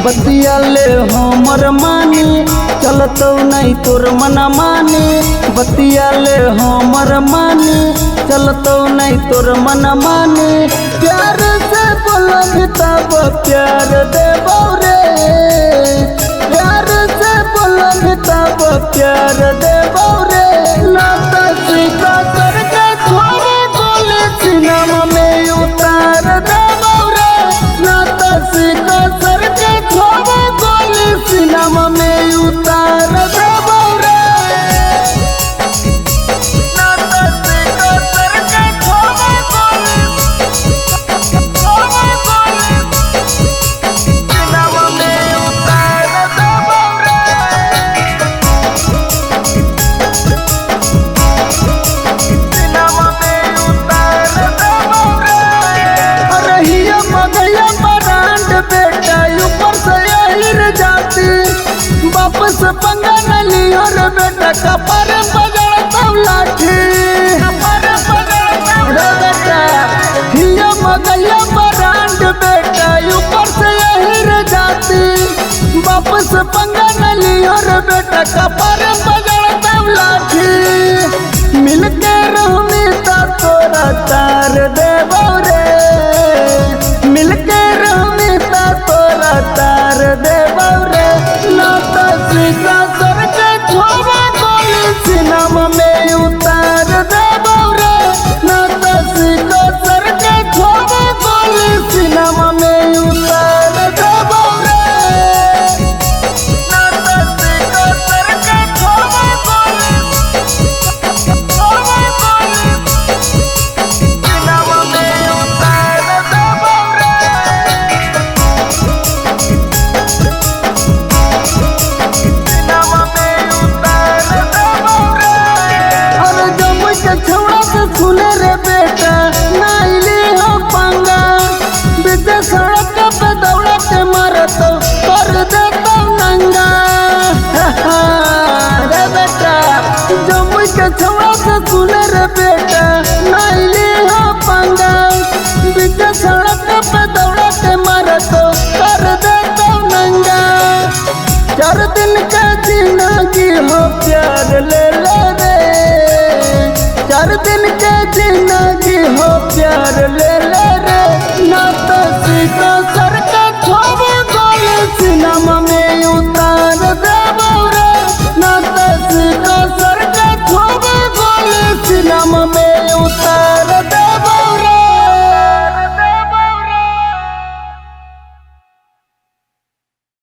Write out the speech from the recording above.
बतिया ले हमर मानी चलतो नहीं तोर मना मानी। बतिया ले हमर मानी चलतो नहीं तोर मना मानी। प्यार से बोलब तब प्यार देबो रे। प्यार से बोलब तब प्यार देबो रे। ना तो सीधा करके छोड़े गोली सिनेमा में उतार देबो रे। ना तो सीधा करके छोड़े गोली सिनेमा में उतार देबो रे। ना तो सीधा करके छोड़े गोली सिनेमा में उतार देबो रे। सिनेमा में उतार देबो रे। अरे हिया मगया ब्रांड बेटा ऊपर से यही जाती। वापस पंगा न लियो रे बेटा कपर बजड़ तब लाठी। रे बेटा हिया मगया ब्रांड बेटा ऊपर से यही जाती। वापस पंगा न लियो रे बेटा कपर बजड़ तब लाठी। मिलके रहमी ता तोरा तार देबो रे। मिलके रहमी ता तोरा तार देबो रे। ना तो सीधा करके छोड़े गोली सिनेमा में उतार देबो रे। ना तो सीधा करके छोड़े गोली सिनेमा में उतार देबो रे। ना तो सीधा करके छोड़े गोली सिनेमा में उतार देबो रे। सिनेमा में उतार देबो रे। अरे जमुई के छौड़ा से सुने रे बेटा नाइली हो पंगा। बीच सड़क पे दौड़ा के मारतो कर देतो नंगा। रे बेटा जमुई के छौड़ा से सुने रे बेटा नाइली हो पंगा। बीच सड़क पे दौड़ा के मारतो कर देतो नंगा। 4 दिन का जिंदगी हो प्यार ले ले रे। 4 दिन के जिंदगी